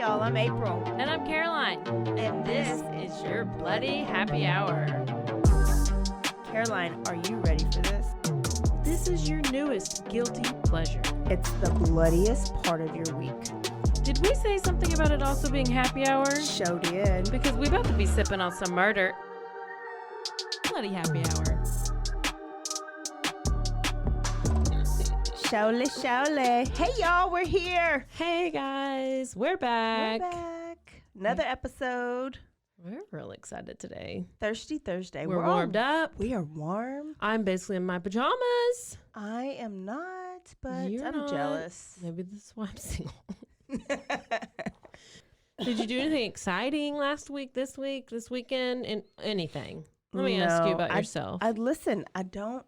y'all. I'm April. And I'm Caroline. And this is your Bloody Happy Hour. Caroline, are you ready for this? This is your newest guilty pleasure. It's the bloodiest part of your week. Did we say something about it also being happy hour? Show did. Because we about to be sipping on some murder. Bloody happy hour. Shaole, shaole. Hey, y'all, we're here. Hey, guys. We're back. We're back. Another episode. We're real excited today. Thirsty Thursday. We're warmed up. We are warm. I'm basically in my pajamas. I am not, but You're I'm not. jealous. Maybe that's why I'm single. Did you do anything exciting last week, this weekend, and anything? Let me ask you about yourself. Listen, I don't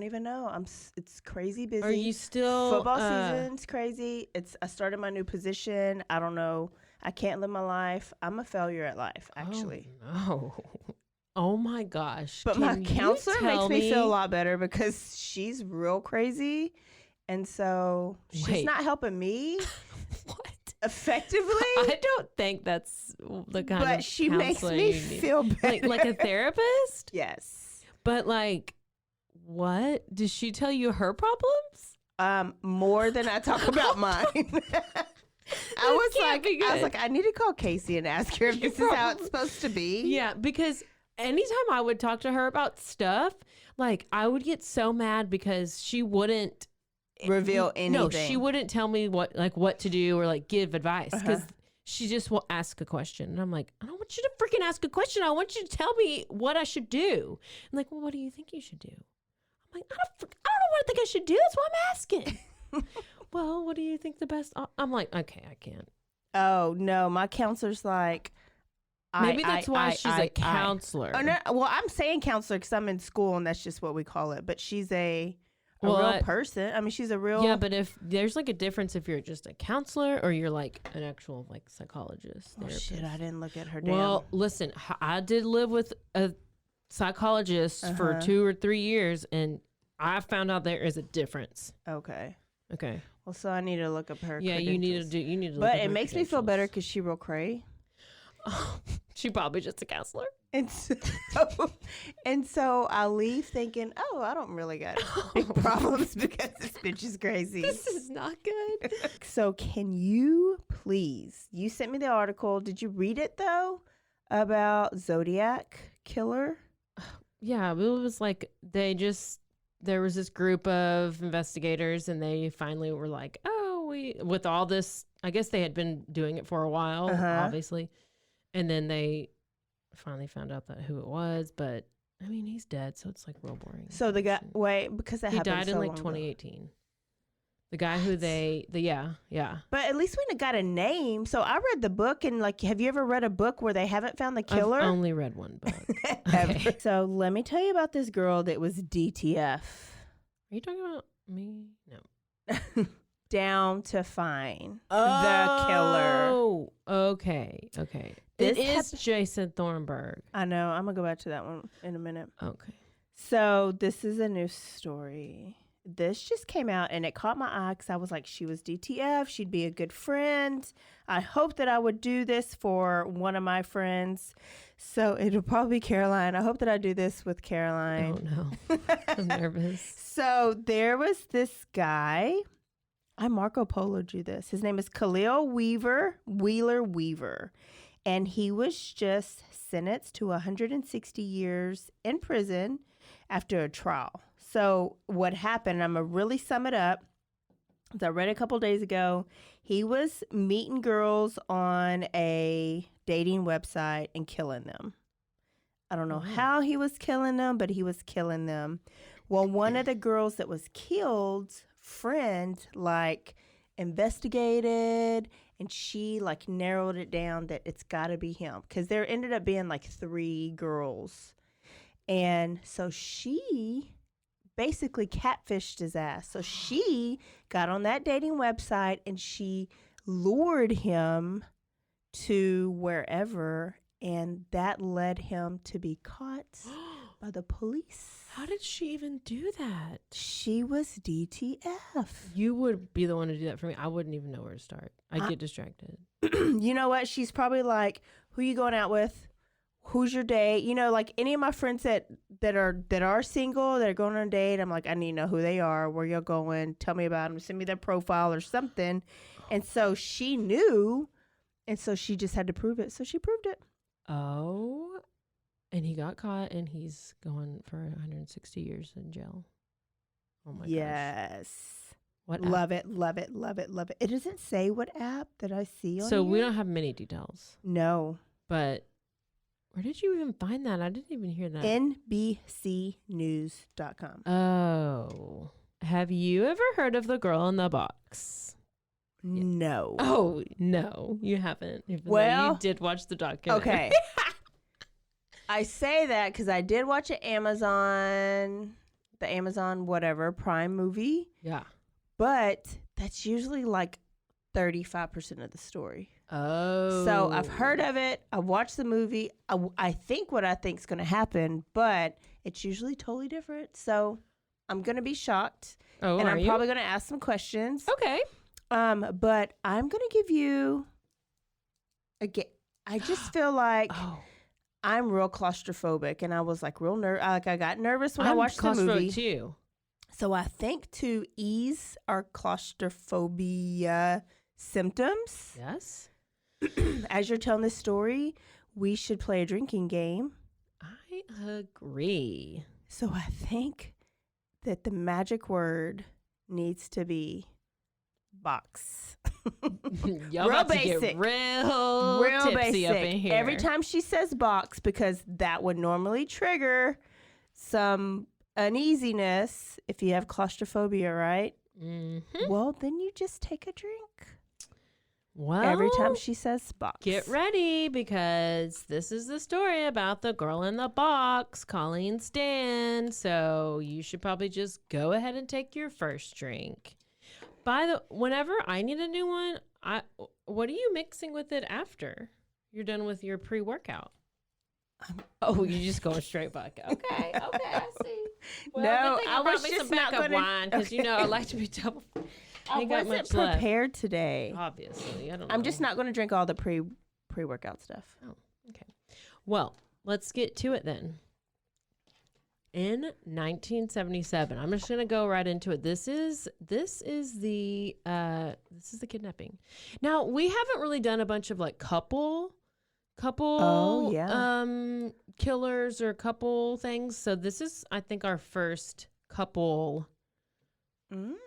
even know. It's crazy busy. Are you still football season's crazy? I started my new position. I don't know. I can't live my life. I'm a failure at life, actually. Oh, no. Oh my gosh. But my counselor makes me feel a lot better because she's real crazy. And so she's not helping me. What? Effectively. I don't think that's the kind of But she makes me feel better. Like a therapist? Yes. But like, what? Did she tell you her problems? More than I talk about mine. I was like, I need to call Casey and ask her if this is how it's supposed to be. Yeah, because anytime I would talk to her about stuff, like I would get so mad because she wouldn't reveal anything. No, she wouldn't tell me what to do or like give advice because she just will ask a question. And I'm like, I don't want you to freaking ask a question. I want you to tell me what I should do. And like, well, what do you think you should do? I'm like, I don't know what I think I should do. That's why I'm asking. Well, what do you think the best? I'm like, okay, I can't. Oh, no. My counselor's like, maybe that's why she's a counselor. Oh, no. Well, I'm saying counselor because I'm in school and that's just what we call it. But she's a real person. I mean, she's a real. Yeah, but if there's like a difference if you're just a counselor or you're like an actual like psychologist. Oh, shit. I didn't look at her. Well, listen, I did live with a psychologist for 2 or 3 years and I found out there is a difference. Okay. Well, so I need to look up her. Yeah, you need to look up But her it makes me feel better because she real cray. Oh, she probably just a counselor. And so I leave thinking, oh, I don't really got big problems because this bitch is crazy. This is not good. So can you please, you sent me the article. Did you read it though? About Zodiac killer? Yeah, it was like there was this group of investigators and they finally were like, with all this, I guess they had been doing it for a while, obviously. And then they finally found out who it was. But, I mean, he's dead, so it's like real boring. So the guy, because that happened he died in like 2018. The guy who yeah. But at least we got a name. So I read the book and like, have you ever read a book where they haven't found the killer? I've only read one book. Okay. So let me tell you about this girl that was DTF. Are you talking about me? No. Down to find the killer. Oh, okay. It is Jason Thornburg. I know. I'm going to go back to that one in a minute. Okay. So this is a new story. This just came out and it caught my eye because I was like, she was DTF. She'd be a good friend. I hope that I would do this for one of my friends. So it'll probably be Caroline. I hope that I do this with Caroline. Oh, no. I'm nervous. So there was this guy. I Marco Polo drew this. His name is Khalil Wheeler Weaver. And he was just sentenced to 160 years in prison after a trial. So what happened, I'm going to really sum it up. As I read a couple days ago, he was meeting girls on a dating website and killing them. I don't know how he was killing them, but he was killing them. Well, one of the girls that was killed, friend, like investigated, and she like narrowed it down that it's got to be him because there ended up being like 3 girls. And so she basically catfished his ass. So she got on that dating website and she lured him to wherever, and that led him to be caught by the police. How did she even do that? She was DTF. You would be the one to do that for me. I wouldn't even know where to start. I'd get distracted. You know what? She's probably like, who you going out with? Who's your date? You know, like any of my friends that are single, that are going on a date, I'm like, I need to know who they are, where you're going, tell me about them, send me their profile or something. And so she knew, and so she just had to prove it. So she proved it. Oh, and he got caught, and he's going for 160 years in jail. Oh my gosh. Yes. What Love app? it, love it, love it, love it. It doesn't say what app that I see on So we here. don't have many details. No. But where did you even find that? I didn't even hear that. NBCnews.com. Oh. Have you ever heard of the girl in the box? No. Oh, no, you haven't. Even though Well, you did watch the documentary. Okay. I say that because I did watch the Amazon whatever Prime movie, Yeah. but that's usually like 35% of the story. Oh. So I've heard of it. I watched the movie. I think what I think is going to happen, but it's usually totally different. So I'm going to be shocked. Oh, and are I'm you? probably going to ask some questions. Okay. But I'm going to give you again. I just feel like I'm real claustrophobic, and I was like real I got nervous when I watched the movie too. So I think to ease our claustrophobia symptoms, Yes. as you're telling this story, we should play a drinking game. I agree. So I think that the magic word needs to be box. Y'all Real about to basic. get real tipsy up in here. Every time she says box, because that would normally trigger some uneasiness if you have claustrophobia, right? Mm-hmm. Well, then you just take a drink. Well, Every time she says box. get ready, because this is the story about the girl in the box, Colleen Stan. So you should probably just go ahead and take your first drink. Whenever I need a new one, what are you mixing with it after you're done with your pre-workout? Oh, you're just going straight vodka. Okay, I see. Well, No, good thing I brought was me just some not backup gonna- wine, because you know I like to be double. I Ain't got wasn't much left. prepared today. Obviously, I don't know. I'm just not going to drink all the pre-workout stuff. Oh, okay. Well, let's get to it then. In 1977, I'm just gonna go right into it. This is the kidnapping. Now, we haven't really done a bunch of like couple killers or couple things. So this is, I think, our first couple,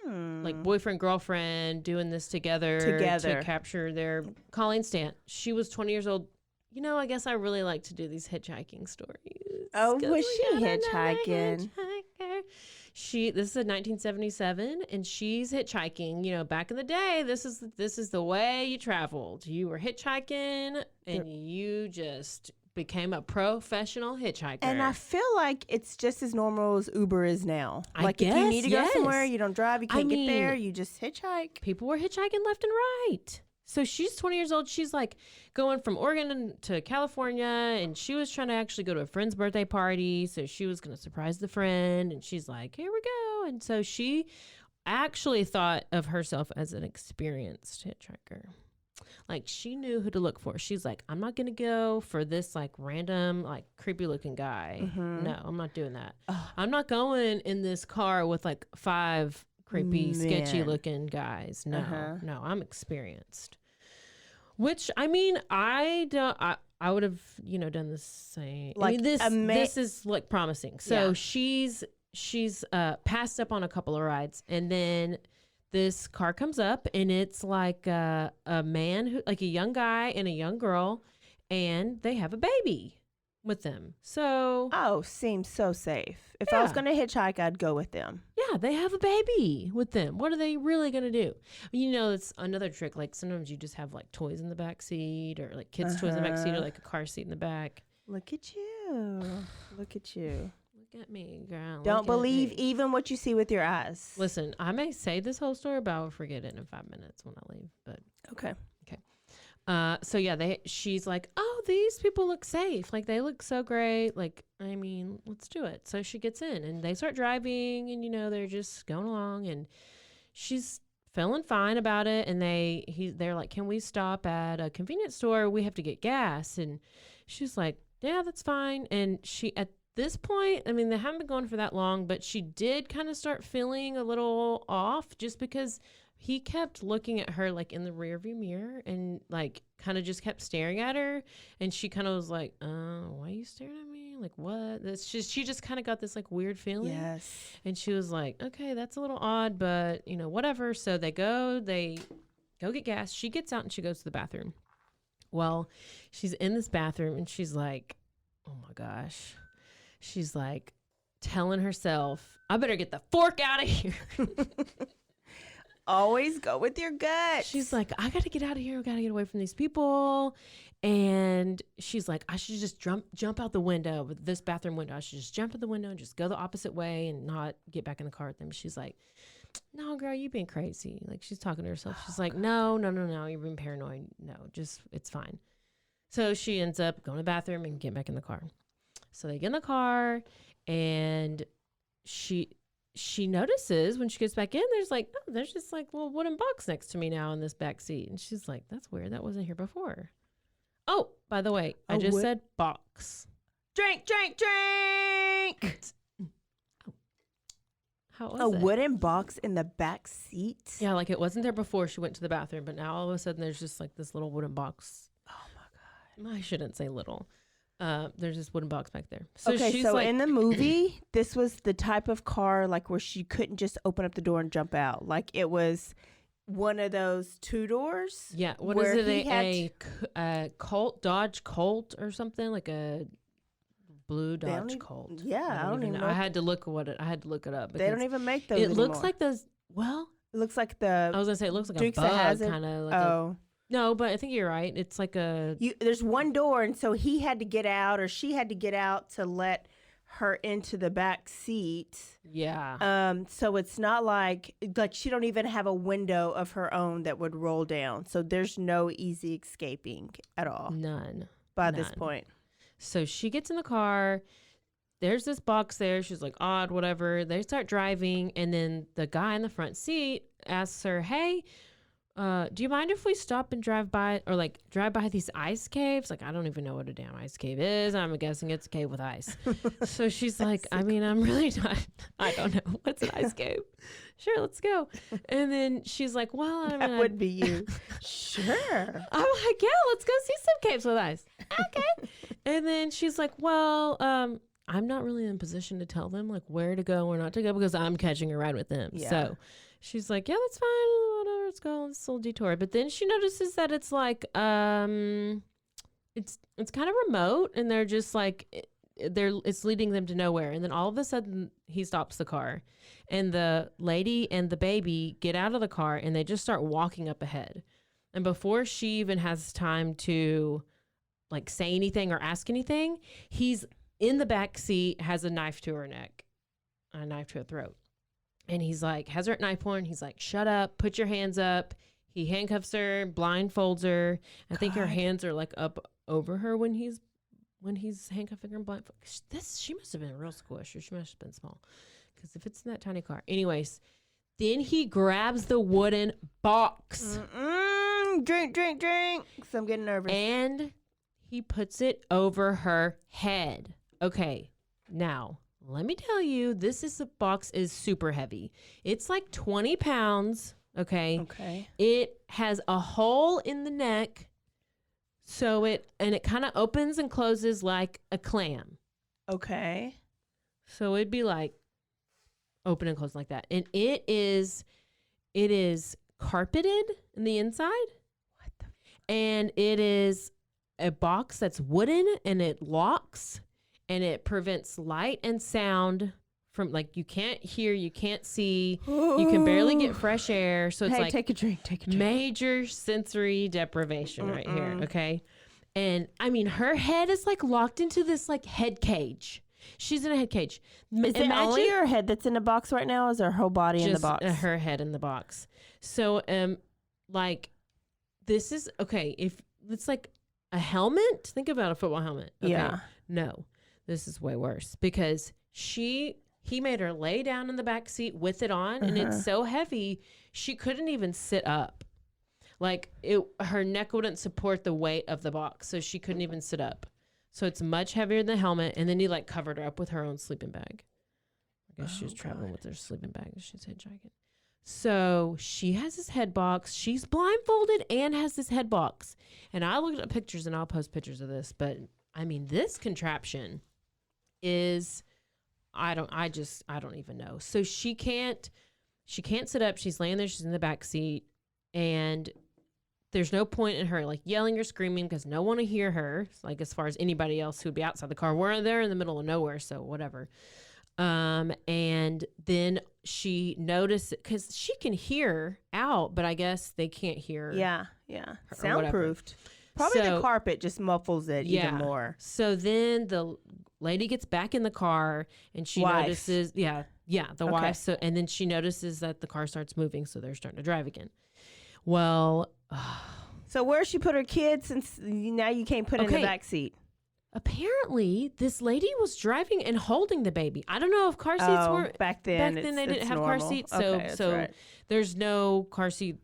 like boyfriend girlfriend doing this together to capture their Colleen Stan. She was 20 years old. You know, I guess I really like to do these hitchhiking stories. Oh, 'Cause was we she got another hitchhiking? hitchhiker. This is 1977, and she's hitchhiking. You know, back in the day, this is the way you traveled. You were hitchhiking, and you just became a professional hitchhiker. And I feel like it's just as normal as Uber is now. I Like if you need to guess, go somewhere, yes. you don't drive, you can't get there, you just hitchhike. People were hitchhiking left and right. So she's 20 years old. She's like going from Oregon to California, and she was trying to actually go to a friend's birthday party. So she was going to surprise the friend, and she's like, here we go. And so she actually thought of herself as an experienced hitchhiker. Like, she knew who to look for. She's like, I'm not going to go for this like random, like creepy looking guy. No, I'm not doing that. I'm not going in this car with like 5 creepy, sketchy looking guys. No, no, I'm experienced. Which, I mean, I would have, done the same. Like, I mean, this is like promising. So she's passed up on a couple of rides, and then this car comes up, and it's like a man who, like a young guy and a young girl, and they have a baby with them. So Seems so safe. If I was going to hitchhike, I'd go with them. yeah, they have a baby with them. What are they really going to do? It's another trick. Like, sometimes you just have like toys in the back seat, or like kids' toys in the back seat, or like a car seat in the back. Look at you. Look at you. Look at me, girl. Don't believe even what you see with your eyes. Listen, I may say this whole story, but I'll forget it in 5 minutes when I leave. But Okay. so yeah, she's like, oh, these people look safe. Like, they look so great. Like, I mean, let's do it. So she gets in and they start driving and, they're just going along and she's feeling fine about it. And they're like, can we stop at a convenience store? We have to get gas. And she's like, yeah, that's fine. And at this point, I mean, they haven't been going for that long, but she did kind of start feeling a little off just because he kept looking at her like in the rearview mirror and like kind of just kept staring at her. And she kind of was like, why are you staring at me? Like, what? She just kind of got this like weird feeling. Yes. And she was like, okay, that's a little odd, but whatever. So they go get gas. She gets out and she goes to the bathroom. Well, she's in this bathroom and she's like, oh my gosh. She's like telling herself, I better get the fork out of here. Always go with your gut. She's like, I got to get out of here. I got to get away from these people. And she's like, I should just jump out the window with this bathroom window. I should just jump out the window and just go the opposite way and not get back in the car with them. She's like, no, girl, you being crazy. Like she's talking to herself. She's like, no, you're being paranoid. No, just, it's fine. So she ends up going to the bathroom and getting back in the car. So they get in the car and she notices when she gets back in, there's just like a little wooden box next to me now in this back seat. And she's like, that's weird. That wasn't here before. Oh, by the way, I just said box. Drink. How was a it? wooden box in the back seat? Yeah, like it wasn't there before she went to the bathroom, but now all of a sudden there's just like this little wooden box. Oh my God. I shouldn't say little. There's this wooden box back there. So okay, she's so like, in the movie, this was the type of car like where she couldn't just open up the door and jump out. Like it was one of those 2 doors. Yeah, what is it? A Colt, Dodge Colt or something, like a blue Dodge Colt. Yeah, I don't even know. I had to look it up. They don't even make those It anymore. looks like those. Well, it looks like the. I was gonna say it looks like Dukes a of bug Hazzard. kind of. Like Oh. No, but I think you're right. It's like a. There's one door, and so he had to get out, or she had to get out to let her into the back seat. Yeah. So it's not like she don't even have a window of her own that would roll down. So there's no easy escaping at all. None. By this point. So she gets in the car. There's this box there. She's like, odd, whatever. They start driving, and then the guy in the front seat asks her, hey, do you mind if we stop and drive by these ice caves? Like, I don't even know what a damn ice cave is. I'm guessing it's a cave with ice. So she's like, I mean, I'm really not, I don't know. What's an ice cave? Sure, let's go. And then she's like, well, that would be you. Sure. I'm like, yeah, let's go see some caves with ice. Okay. And then she's like, well, I'm not really in a position to tell them like where to go or not to go because I'm catching a ride with them. Yeah. So she's like, yeah, that's fine. Whatever, let's go on this little detour. But then she notices that it's like, it's kind of remote and they're just like, it's leading them to nowhere. And then all of a sudden he stops the car and the lady and the baby get out of the car and they just start walking up ahead. And before she even has time to like say anything or ask anything, he's in the back seat, has a knife to her neck, a knife to her throat. And he's like, has her at knife point. He's like, shut up, put your hands up. He handcuffs her, blindfolds her. I think her hands are like up over her when he's handcuffing her blindfold. She must have been real squishy. She must have been small. Because if it's in that tiny car. Anyways, then he grabs the wooden box. Drink. So I'm getting nervous. And he puts it over her head. Okay, now, let me tell you, this box is super heavy. It's like 20 pounds, okay? Okay. It has a hole in the neck, so it kind of opens and closes like a clam. Okay. So it'd be like open and close like that. And it is carpeted in the inside. And it is a box that's wooden and it locks and it prevents light and sound from like you can't hear, you can't see, you can barely get fresh air. So it's like take a drink. Major sensory deprivation right here. Okay. And I mean, her head is like locked into this like head cage. She's in a head cage. Is it only her head that's in the box right now? Or is her whole body in the box? Her head in the box. So like this is okay. If it's like a helmet, think about a football helmet. Okay? Yeah. No. this is way worse because he made her lay down in the back seat with it on, and it's so heavy she couldn't even sit up. Like her neck wouldn't support the weight of the box, so she couldn't even sit up. So it's much heavier than the helmet, and then he like covered her up with her own sleeping bag. I guess she was traveling with her sleeping bag. She's hitchhiking. So she has this head box. She's blindfolded and has this head box. And I looked at pictures, and I'll post pictures of this, but I mean, this contraption is, I don't even know. So she can't sit up. She's laying there. She's in the back seat, and there's no point in her like yelling or screaming because no one will hear her. Like as far as anybody else who would be outside the car, we're there in the middle of nowhere. So whatever. And then she noticed because she can hear out, but I guess they can't hear. Yeah. Soundproofed. Probably the carpet just muffles it even more. So then the lady gets back in the car and she notices, the wife. So, and then she notices that the car starts moving. So they're starting to drive again. Well, so where she put her kids since now you can't put in the back seat? Apparently, this lady was driving and holding the baby. I don't know if car seats were back then. Back then they didn't have car seats, so there's no car seat.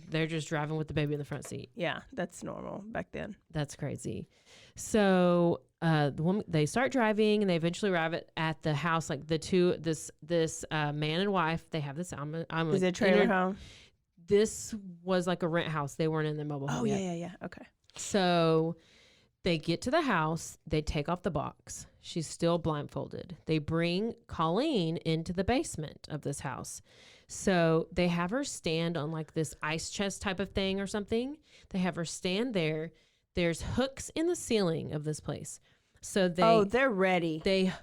They're just driving with the baby in the front seat. Yeah, that's normal back then. That's crazy. So the woman, they start driving and they eventually arrive at the house. Like this man and wife, they have this. Is it a trailer home? This was like a rent house. They weren't in their mobile home yet. Yeah. Okay. So they get to the house. They take off the box. She's still blindfolded. They bring Colleen into the basement of this house. So they have her stand on like this ice chest type of thing or something. They have her stand there. There's hooks in the ceiling of this place. So they're ready. They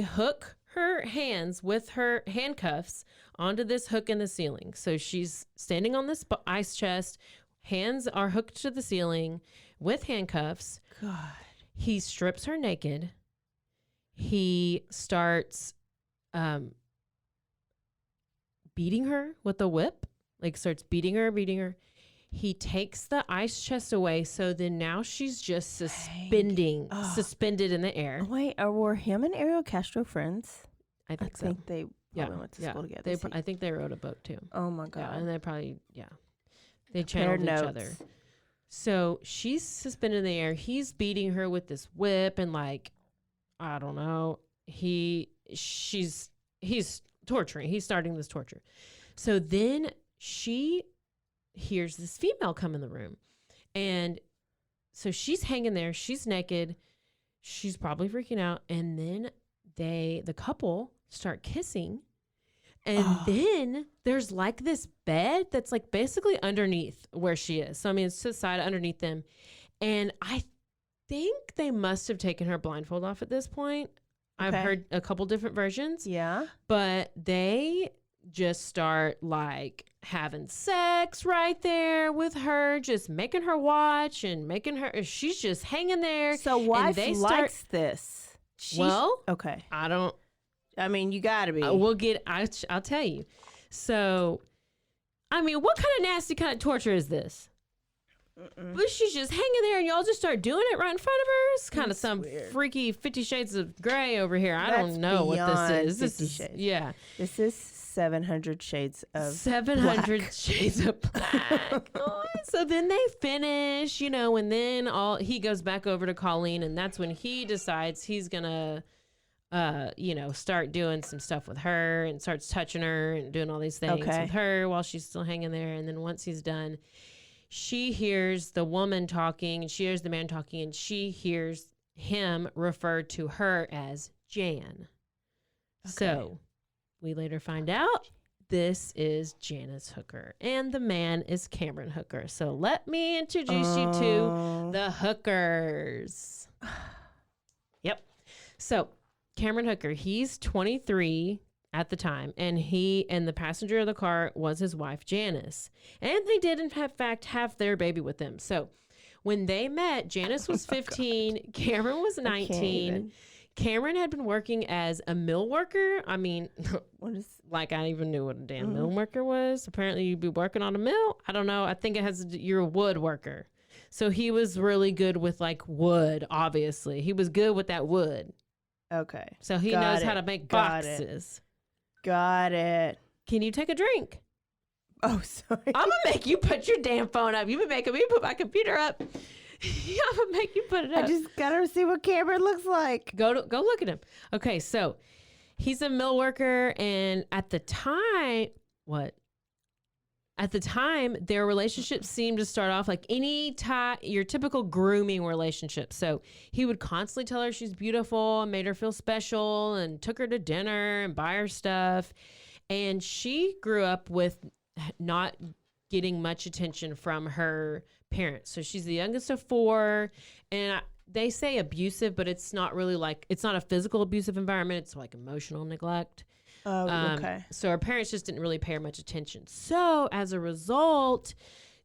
hook her hands with her handcuffs onto this hook in the ceiling. So she's standing on this ice chest. Hands are hooked to the ceiling with handcuffs. God. He strips her naked. He starts beating her with a whip. Like starts beating her. He takes the ice chest away. So then now she's just suspended in the air. Wait, were him and Ariel Castro friends? I think so. I think they probably went to school together. I think they rode a boat too. Oh my God. Yeah, and they probably, they channeled each other. So she's suspended in the air. He's beating her with this whip and like, I don't know. He's torturing. He's starting this torture. So then she hears this female come in the room. And so she's hanging there. She's naked. She's probably freaking out. And then the couple start kissing. And then there's like this bed that's like basically underneath where she is. So, I mean, it's to the side underneath them. And I think they must have taken her blindfold off at this point. I've heard a couple different versions. Yeah. But they just start like having sex right there with her, just making her watch and she's just hanging there. So wife likes this. Okay. I mean, you gotta be. I'll tell you. So, I mean, what kind of nasty kind of torture is this? But she's just hanging there and y'all just start doing it right in front of her. It's kind of some freaky 50 Shades of Grey over here. I don't know what this is. This is 700 Shades of 700 black. Shades of Black. So then they finish, and then he goes back over to Colleen, and that's when he decides he's gonna start doing some stuff with her and starts touching her and doing all these things with her while she's still hanging there. And then once he's done, she hears the woman talking and she hears the man talking and she hears him refer to her as Jan. So we later find out this is Janice Hooker and the man is Cameron Hooker. So let me introduce you to the hookers. Yep. So Cameron Hooker, he's 23 at the time, and the passenger of the car was his wife, Janice. And they did, in fact, have their baby with them. So when they met, Janice was 15, Cameron was 19. Cameron had been working as a mill worker. I mean, I even knew what a damn mill worker was. Apparently, you'd be working on a mill. I don't know. I think you're a wood worker. So he was really good with like wood, obviously. He was good with that wood. Okay. So he knows how to make boxes. Got it. Can you take a drink? Oh, sorry. I'm going to make you put your damn phone up. You've been making me put my computer up. I'm going to make you put it up. I just got to see what Cameron looks like. Go look at him. Okay, so he's a mill worker, and at the time, their relationship seemed to start off like your typical grooming relationship. So he would constantly tell her she's beautiful and made her feel special and took her to dinner and buy her stuff. And she grew up with not getting much attention from her parents. So she's the youngest of 4, and they say abusive, but it's not really like, it's not a physical abusive environment. It's like emotional neglect. Oh, okay. So her parents just didn't really pay her much attention. So as a result,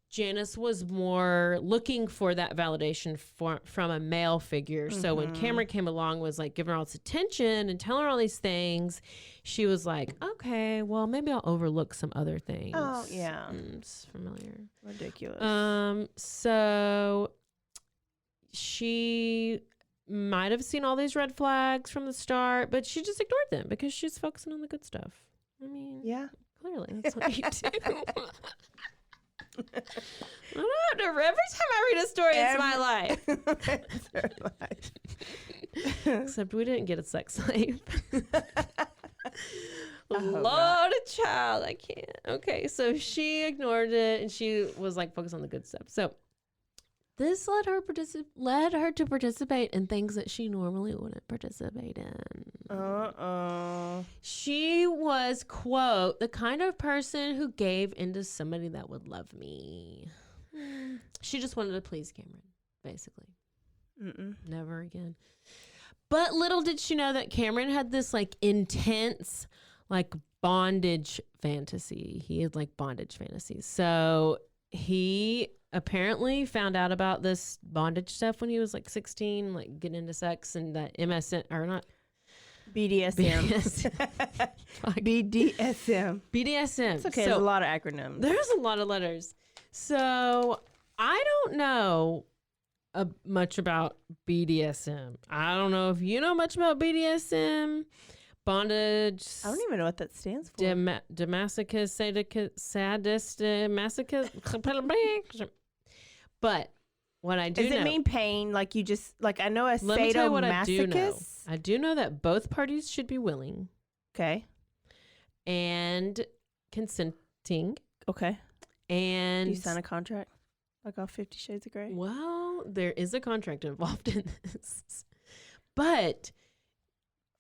Janice was more looking for that validation from a male figure. Mm-hmm. So when Cameron came along, was like giving her all this attention and telling her all these things, she was like, okay, well, maybe I'll overlook some other things. Oh, yeah. It's familiar. Ridiculous. So she might have seen all these red flags from the start, but she just ignored them because she's focusing on the good stuff. I mean, yeah, clearly that's what you do. I don't know. Every time I read a story, it's my life. It's her life. Except we didn't get a sex slave. Lord, not. a child, I can't. Okay, so she ignored it and she was like focused on the good stuff. So this led her to participate in things that she normally wouldn't participate in. She was, quote, the kind of person who gave into somebody that would love me. She just wanted to please Cameron, basically. Never again. But little did she know that Cameron had this like intense like bondage fantasy. He had like bondage fantasies. So he apparently found out about this bondage stuff when he was like 16, like getting into sex and that MSN or not BDSM. BDSM. It's okay. So, there's a lot of acronyms. There's a lot of letters. So I don't know much about BDSM. I don't know if you know much about BDSM. Bondage. I don't even know what that stands for. Demasochist, sadist, masochist. But what I do know. Does it mean pain? Like you just, like I know a sadomasochist. Let me tell you what I do know. I do know that both parties should be willing. Okay. And consenting. Okay. And. Do you sign a contract? Like all 50 Shades of Grey? Well, there is a contract involved in this. But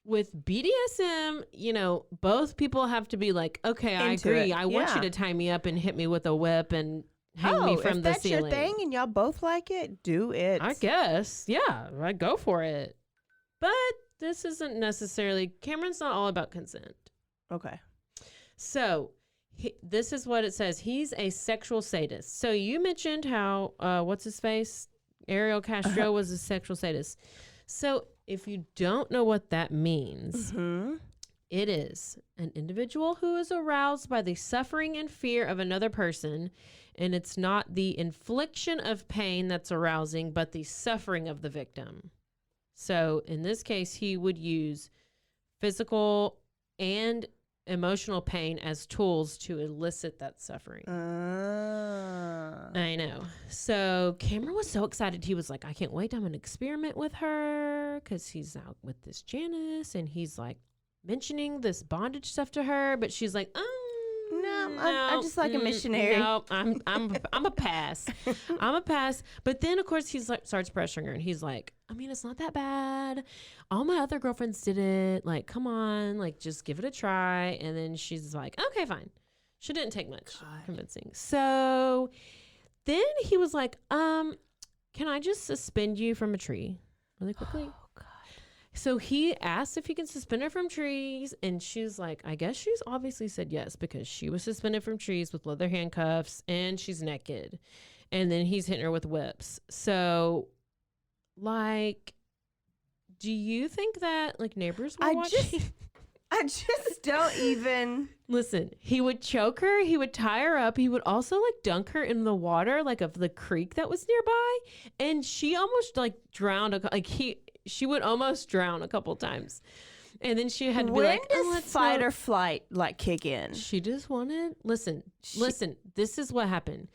with BDSM, you know, both people have to be like, okay, I agree. I want you to tie me up and hit me with a whip and hang me from the ceiling. If that's your thing and y'all both like it, do it. I guess. Yeah, I go for it. But this isn't necessarily, Cameron's not all about consent. Okay. So this is what it says. He's a sexual sadist. So you mentioned how, what's his face? Ariel Castro was a sexual sadist. So if you don't know what that means, it is an individual who is aroused by the suffering and fear of another person. And it's not the infliction of pain that's arousing, but the suffering of the victim. So in this case, he would use physical and emotional pain as tools to elicit that suffering. I know. So Cameron was so excited. He was like, I can't wait. I'm going to experiment with her because he's out with this Janice and he's like mentioning this bondage stuff to her. But she's like, no, I'm just like a missionary. No, I'm a pass. I'm a pass. But then, of course, he's like starts pressuring her, and he's like, I mean, it's not that bad. All my other girlfriends did it. Like, come on, like, just give it a try. And then she's like, okay, fine. She didn't take much convincing. So then he was like, can I just suspend you from a tree really quickly? So he asked if he can suspend her from trees, and she's like, I guess she's obviously said yes because she was suspended from trees with leather handcuffs, and she's naked. And then he's hitting her with whips. So, like, do you think that, like, neighbors were watching? I just don't even. Listen, he would choke her. He would tie her up. He would also like dunk her in the water, like of the creek that was nearby. And she almost like drowned. She would almost drown a couple times. And then she had to be When like, does let's fight not. or flight like kick in? She just wanted, listen, this is what happened.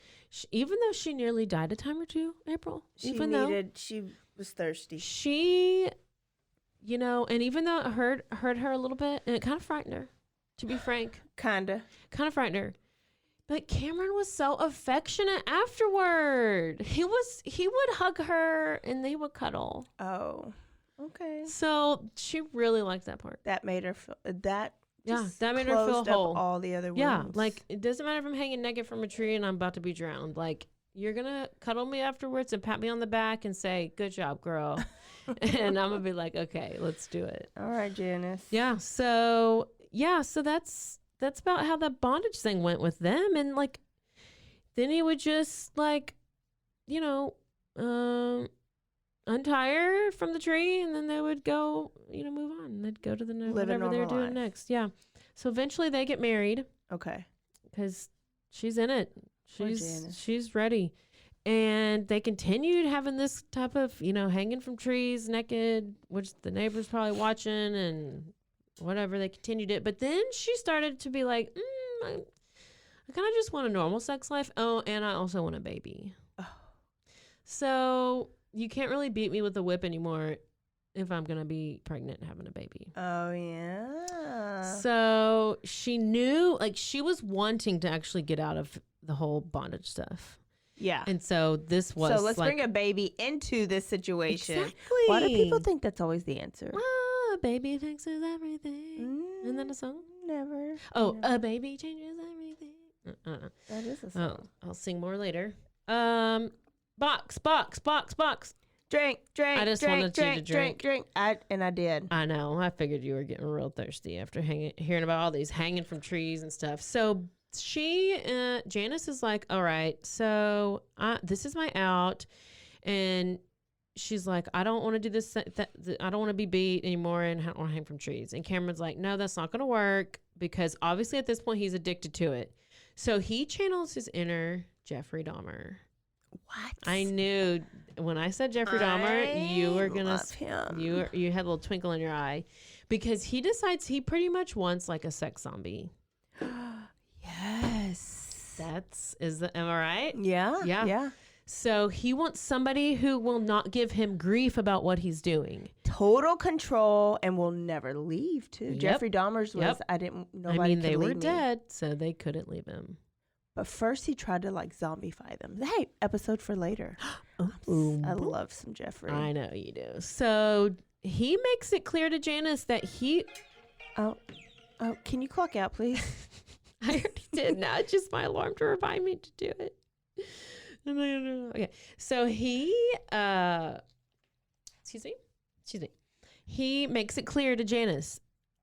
Even though she nearly died a time or two, April, She was thirsty. She, and even though it hurt her a little bit, and it kind of frightened her, to be frank. Kind of frightened her. But Cameron was so affectionate afterward. He would hug her and they would cuddle. Oh, okay. So she really liked that part. That made her feel that made her feel closed whole. up all the other wounds. Yeah, like it doesn't matter if I'm hanging naked from a tree and I'm about to be drowned. Like you're gonna cuddle me afterwards and pat me on the back and say, "Good job, girl," and I'm gonna be like, "Okay, let's do it." All right, Janice. Yeah. So that's about how that bondage thing went with them, and like then he would just like, untie her from the tree, and then they would go, move on. They'd go to the whatever they were doing next. Yeah. So eventually they get married. Okay. Because she's in it. She's ready. And they continued having this type of, hanging from trees naked, which the neighbors probably watching and whatever. They continued it. But then she started to be like, I kind of just want a normal sex life. Oh, and I also want a baby. Oh. So you can't really beat me with a whip anymore if I'm going to be pregnant and having a baby. Oh, yeah. So she knew, like, she was wanting to actually get out of the whole bondage stuff. Yeah. And so this was So let's bring a baby into this situation. Exactly. Why do people think that's always the answer? A baby thinks is everything. Isn't that a song? Never. Oh, a baby changes everything. That is a song. I'll sing more later. Box. Drink. I just wanted you to drink. I did. I know. I figured you were getting real thirsty after hearing about all these hanging from trees and stuff. So Janice is like, all right, so this is my out. And she's like, I don't want to do this. I don't want to be beat anymore and I don't want to hang from trees. And Cameron's like, no, that's not going to work because obviously at this point he's addicted to it. So he channels his inner Jeffrey Dahmer. What? I knew when I said Jeffrey Dahmer, you were gonna love him. You had a little twinkle in your eye because he decides he pretty much wants like a sex zombie. Yes. Am I right? Yeah. So he wants somebody who will not give him grief about what he's doing. Total control and will never leave too. Yep. Jeffrey Dahmer's was nobody could they were leave me. dead, so they couldn't leave him. But first he tried to like zombify them. Hey, episode for later. I love some Jeffrey. I know you do. So he makes it clear to Janice that he... Oh, can you clock out, please? I already did. Now it's just my alarm to remind me to do it. Okay. So he... Excuse me. He makes it clear to Janice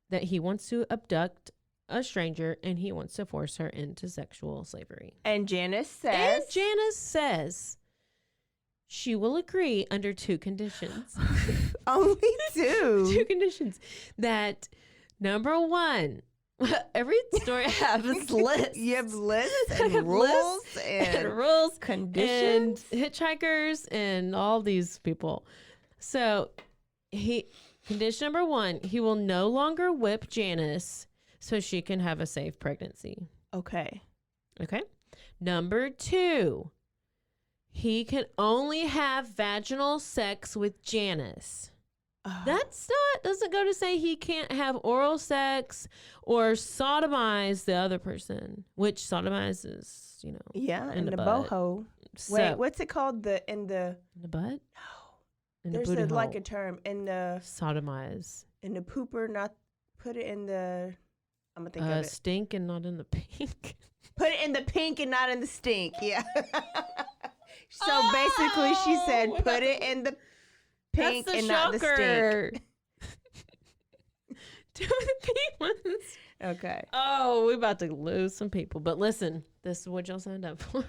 that he wants to abduct a stranger and he wants to force her into sexual slavery. And Janice says she will agree under two conditions. Only two? Two conditions. That number one, every story has lists. You have lists and rules and rules, conditions, and hitchhikers and all these people. So condition number one, he will no longer whip Janice so she can have a safe pregnancy. Okay. Number two, he can only have vaginal sex with Janice. Doesn't go to say he can't have oral sex or sodomize the other person, which sodomizes, Yeah, in the boho. So, Wait, what's it called? In the butt? No. In There's the booty like hole. a term in the Sodomize. In the pooper, not put it in the. I'm gonna think of it. Stink and not in the pink. Put it in the pink and not in the stink. Yeah. So basically, she said, put it in the pink and not the stink. Do the pink ones. Okay. Oh, we're about to lose some people. But listen, this is what y'all signed up for.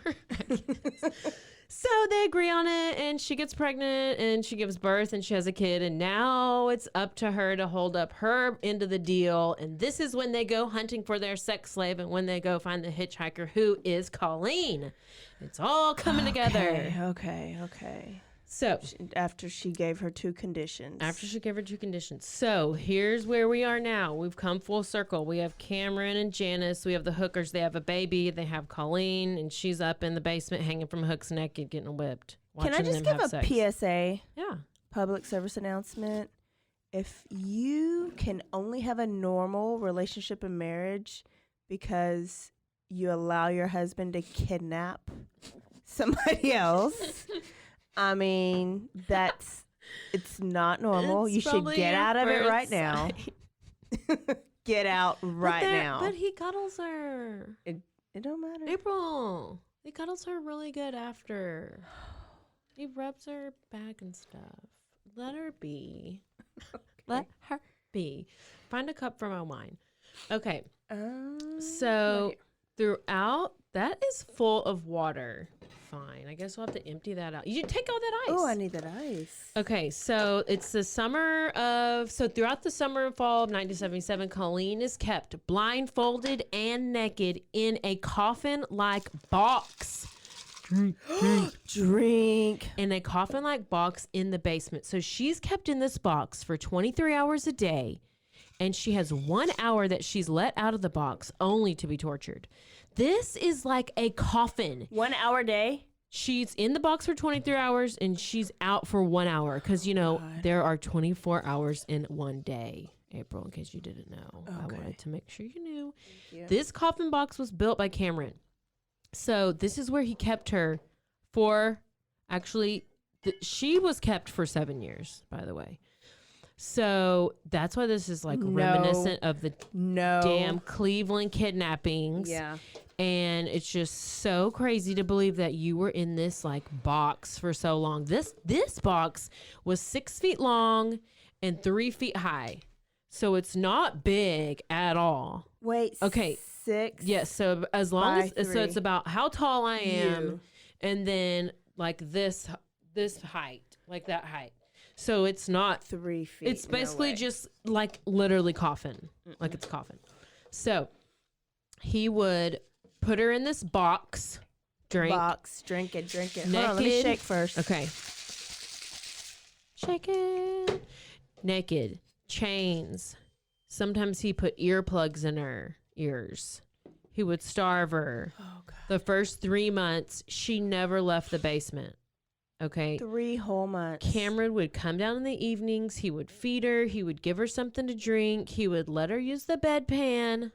So they agree on it, and she gets pregnant, and she gives birth, and she has a kid, and now it's up to her to hold up her end of the deal. And this is when they go hunting for their sex slave, and when they go find the hitchhiker, who is Colleen. It's all coming together. Okay. So After she gave her two conditions. So here's where we are now. We've come full circle. We have Cameron and Janice. We have the hookers. They have a baby. They have Colleen, and she's up in the basement hanging from hooks naked, getting whipped. Can I just give a sex. PSA? Yeah. Public service announcement. If you can only have a normal relationship and marriage because you allow your husband to kidnap somebody else, I mean, it's not normal. It's you should get out of it right now. Get out right now. But he cuddles her. It don't matter. April. He cuddles her really good after. He rubs her back and stuff. Let her be. Okay. Let her be. Find a cup for my wine. Okay. So throughout, that is full of water. Fine. I guess we'll have to empty that out. You take all that ice. Oh, I need that ice. Okay, so it's the throughout the summer and fall of 1977, Colleen is kept blindfolded and naked in a coffin-like box. Drink. In a coffin-like box in the basement. So she's kept in this box for 23 hours a day, and she has 1 hour that she's let out of the box only to be tortured. This is like a coffin. 1 hour a day? She's in the box for 23 hours and she's out for 1 hour because, there are 24 hours in one day, April, in case you didn't know. Okay. I wanted to make sure you knew. This coffin box was built by Cameron. So this is where he kept her for, she was kept for 7 years, by the way. So that's why this is reminiscent of the damn Cleveland kidnappings. Yeah. And it's just so crazy to believe that you were in this box for so long. This box was 6 feet long and 3 feet high. So it's not big at all. Wait. Okay. 6. Yes. So as long as 3. so it's about how tall I am, and then this height, like that height. So it's not 3 feet. It's basically just literally coffin. Like it's coffin. So he would put her in this box. Drink it. Hold on, let me shake first. Okay. Shake it. Naked. Chains. Sometimes he put earplugs in her ears. He would starve her. Oh, God. The first 3 months, she never left the basement. Okay. 3 whole months. Cameron would come down in the evenings. He would feed her. He would give her something to drink. He would let her use the bedpan.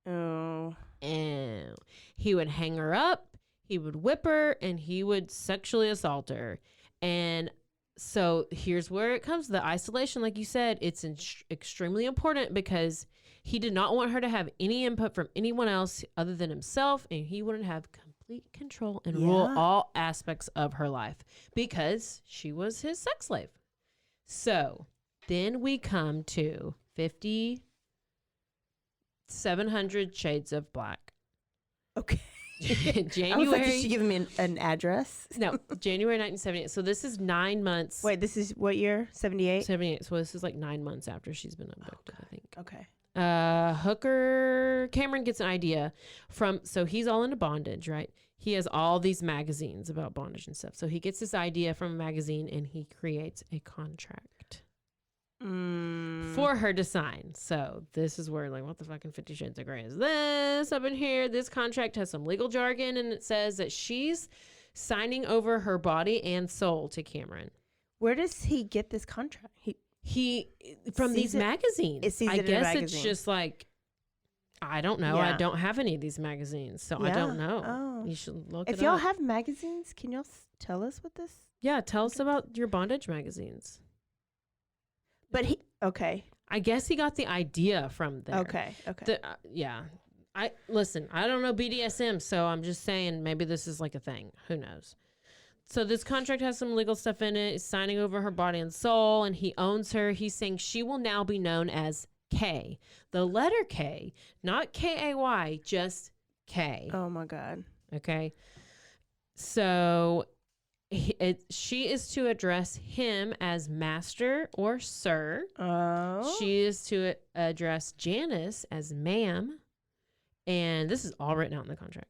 Oh. And he would hang her up. He would whip her, and he would sexually assault her. And so here's where it comes. The isolation, like you said, it's extremely important because he did not want her to have any input from anyone else other than himself, and he wouldn't have complete control and rule all aspects of her life because she was his sex slave. So then we come to 700 Shades of Black. Okay. January. I was like, is she giving me an address? No, January 1978. So this is 9 months. Wait, this is what year? 78? 78. So this is 9 months after she's been abducted, I think. Okay. Hooker Cameron gets an idea so he's all into bondage, right? He has all these magazines about bondage and stuff. So he gets this idea from a magazine and he creates a contract for her to sign. So this is where what the fucking 50 Shades of Grey is this up in here? This contract has some legal jargon and it says that she's signing over her body and soul to Cameron. Where does he get this contract? He from these magazines. I guess it's just I don't know. Yeah. I don't have any of these magazines, so I don't know. Oh. You should look it up. If y'all have magazines, can y'all tell us what this? Yeah, tell us about your bondage magazines. But I guess he got the idea from there. Okay. Yeah. I don't know BDSM, so I'm just saying maybe this is a thing. Who knows? So this contract has some legal stuff in it. He's signing over her body and soul, and he owns her. He's saying she will now be known as K. The letter K, not K-A-Y, just K. Oh, my God. Okay. So she is to address him as master or sir. Oh. She is to address Janice as ma'am. And this is all written out in the contract.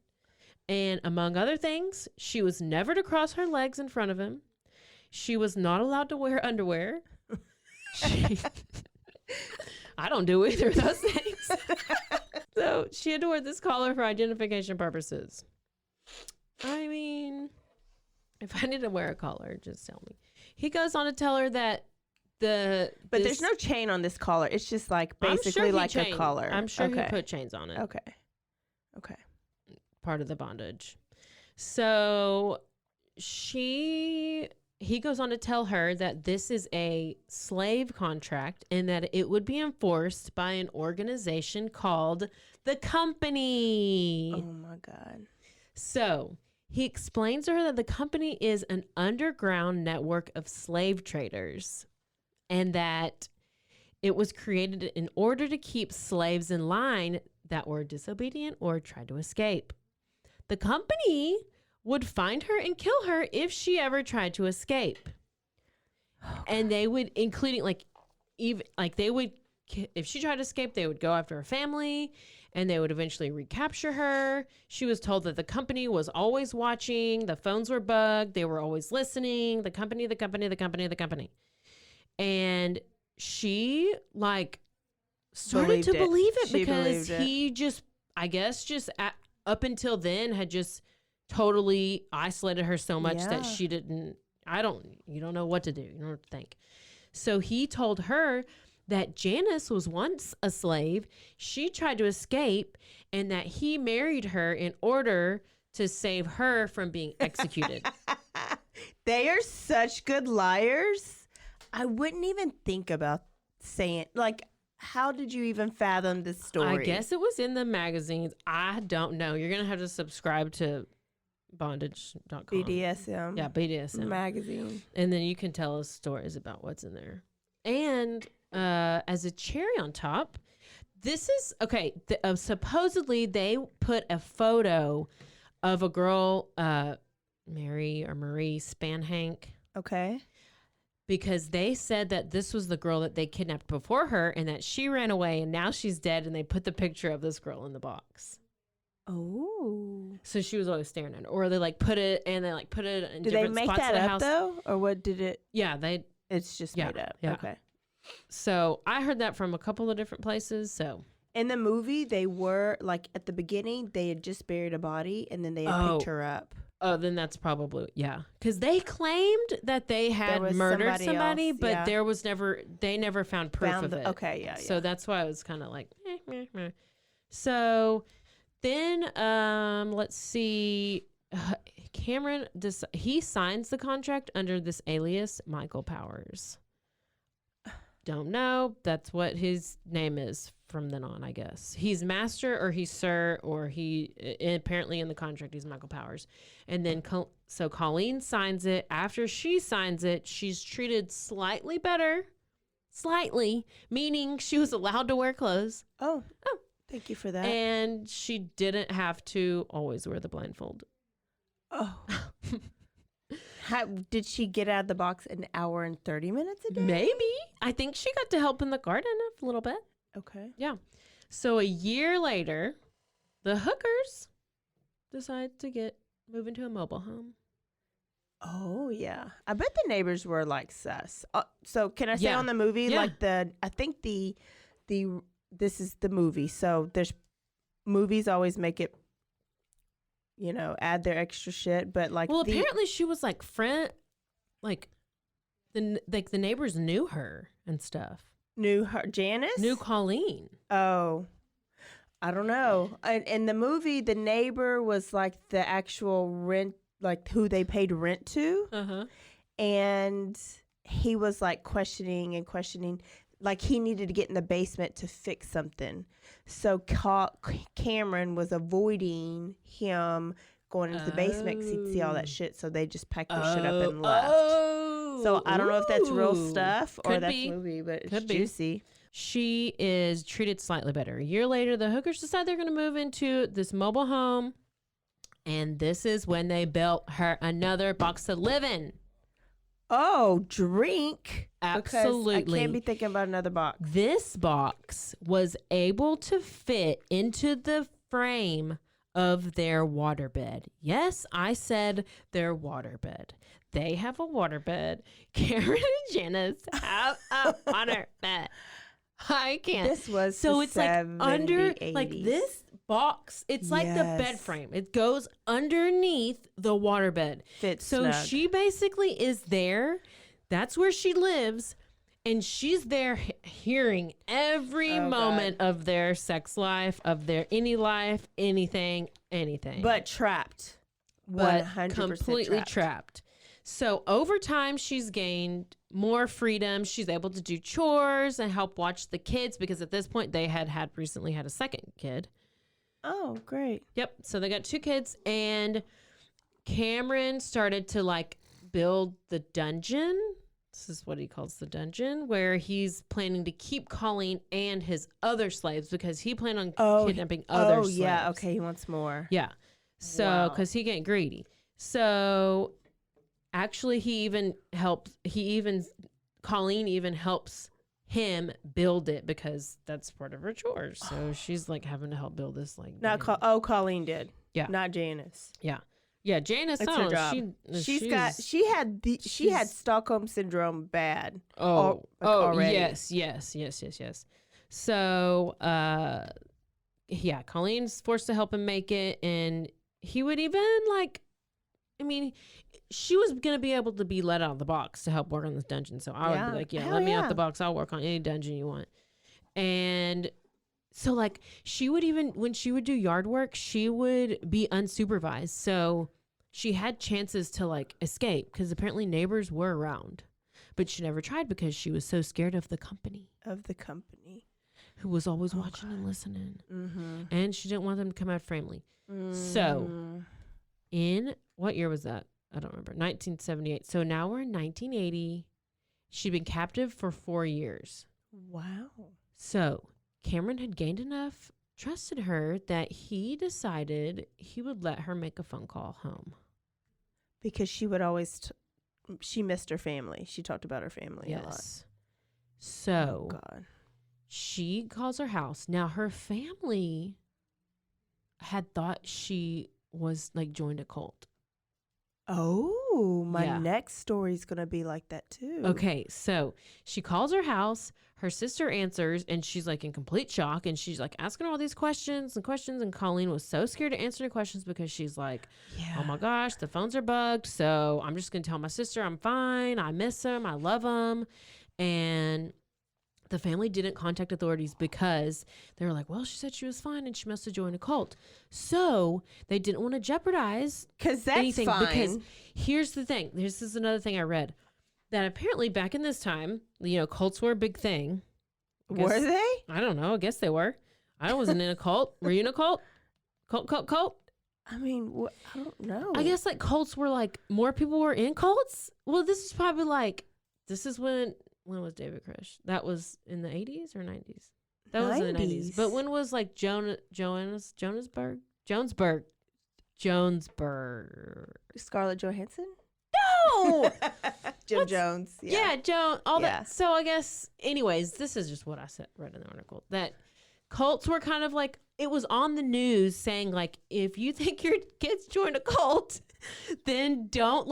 And among other things, she was never to cross her legs in front of him. She was not allowed to wear underwear. I don't do either of those things. So she had to wear this collar for identification purposes. I mean, if I need to wear a collar, just tell me. He goes on to tell her that But there's no chain on this collar. It's just like basically like a collar. I'm sure he put chains on it. Okay. Part of the bondage. So he goes on to tell her that this is a slave contract and that it would be enforced by an organization called the Company. Oh my God. So he explains to her that the Company is an underground network of slave traders and that it was created in order to keep slaves in line that were disobedient or tried to escape. The Company would find her and kill her if she ever tried to escape. And they would, including if she tried to escape, they would go after her family and they would eventually recapture her. She was told that the Company was always watching. The phones were bugged. They were always listening. The Company. And she started to believe it because he just, I guess, up until then had just totally isolated her so much that she didn't, you don't know what to do. You don't know what to think. So he told her that Janice was once a slave. She tried to escape and that he married her in order to save her from being executed. They are such good liars. I wouldn't even think about saying, how did you even fathom this story? I guess it was in the magazines. I don't know. You're going to have to subscribe to bondage.com. BDSM. Yeah, BDSM. Magazine. And then you can tell us stories about what's in there. And as a cherry on top, this is, okay, supposedly they put a photo of a girl, Marie Spanhank. Okay. Because they said that this was the girl that they kidnapped before her and that she ran away and now she's dead, and they put the picture of this girl in the box. Oh. So she was always staring at it. Or they put it in different spots of the house. Did they make that up though? Or what did it? Yeah, it's just made up. Yeah. Okay. So I heard that from a couple of different places. So in the movie, they were at the beginning, they had just buried a body and then they had picked her up. Oh, then that's probably, yeah. Because they claimed that they had murdered somebody, but they never found proof of it. Okay, yeah. So that's why I was kind of like, meh. So then, let's see. Cameron, he signs the contract under this alias, Michael Powers. Don't know. That's what his name is from then on, I guess. He's master or he's sir, or apparently in the contract, he's Michael Powers. And then, so Colleen signs it. After she signs it, she's treated slightly better. Slightly, meaning she was allowed to wear clothes. Oh, thank you for that. And she didn't have to always wear the blindfold. Oh. How did she get out of the box an hour and 30 minutes a day? Maybe. I think she got to help in the garden a little bit. Okay. Yeah. So a year later, the hookers decide to move into a mobile home. Oh, yeah. I bet the neighbors were sus. So can I say on the movie, Yeah. I think this is the movie. So there's movies always make it, add their extra shit. But apparently she was the neighbors knew her and stuff. Knew her, Janice? Knew Colleen. Oh, I don't know. In the movie, the neighbor was the actual rent, who they paid rent to. Uh-huh. And he was questioning, he needed to get in the basement to fix something. So Cameron was avoiding him going into the basement because he'd see all that shit. So they just packed their shit up and left. So I don't know if that's real stuff or that's movie, but it's juicy. She is treated slightly better. A year later, the hookers decide they're going to move into this mobile home. And this is when they built her another box to live in. Oh, drink. Absolutely. Because I can't be thinking about another box. This box was able to fit into the frame of their waterbed. Yes, I said their waterbed. They have a waterbed. Karen and Janice have a waterbed. I can't. This was so the it's like 70s, under 80s. like this box. It's like the bed Yes. frame. It goes underneath the waterbed. Fits So snug. she basically is there. That's where she lives. And she's there hearing every Oh, moment of their sex life, of their any life, anything. But trapped. But 100% completely trapped. So over time, she's gained more freedom. She's able to do chores and help watch the kids because at this point they had recently had a second kid. Oh, great. Yep. So they got 2 kids, and Cameron started to like build the dungeon. This is what he calls the dungeon, where he's planning to keep Colleen and his other slaves because he planned on kidnapping other slaves. Oh, yeah. Okay, he wants more. Yeah. So, Wow. because he getting greedy. So, actually, Colleen even helps him build it because that's part of her chores. So, she's like having to help build this. Like, Not Colleen did. Yeah. Not Janice. yeah. Yeah, Janice, It's I her don't know, job. she's She had she's- Stockholm syndrome bad. Oh, already. yes. So, yeah, Colleen's forced to help him make it, and he would even she was gonna be able to be let out of the box to help work on this dungeon. So I would be like, Hell let me out yeah. the box. I'll work on any dungeon you want. And so like she would even when she would do yard work, she would be unsupervised. So she had chances to like escape because apparently neighbors were around, but she never tried because she was so scared of the company who was always watching and listening. Mm-hmm. And she didn't want them to come out family. So in what year was that? I don't remember. 1978. So now we're in 1980. She'd been captive for 4 years. Wow. So Cameron had gained enough trust in her that he decided he would let her make a phone call home. Because she would always, she missed her family. She talked about her family a lot. So Oh, God. she calls her house. Now her family had thought she was like joined a cult. Oh, my Yeah. next story's going to be like that too. Okay, so she calls her house. Her sister answers, and she's like in complete shock, and she's like asking her all these questions. And Colleen was so scared to answer the questions because she's like, Yeah. oh my gosh, the phones are bugged. So I'm just going to tell my sister I'm fine. I miss him. I love him. And the family didn't contact authorities because they were like, well, she said she was fine and she must have joined a cult. So they didn't want to jeopardize Because that's anything. fine. Because here's the thing. This is another thing I read. That apparently back in this time, cults were a big thing. Were they? I don't know. I guess they were. I wasn't in a cult. Were you in a cult? Cult? I mean, I don't know. I guess like cults were like more people were in cults. Well, this is probably like, this is when was David Koresh? That was in the 80s or 90s? That was in the 90s. But when was like Jonesburg? Scarlett Johansson? No! Jim Jones. Yeah, Joan, all Yeah. that. So I guess, anyways, this is just what I read in the article. That cults were kind of like, it was on the news saying like, if you think your kids joined a cult, then don't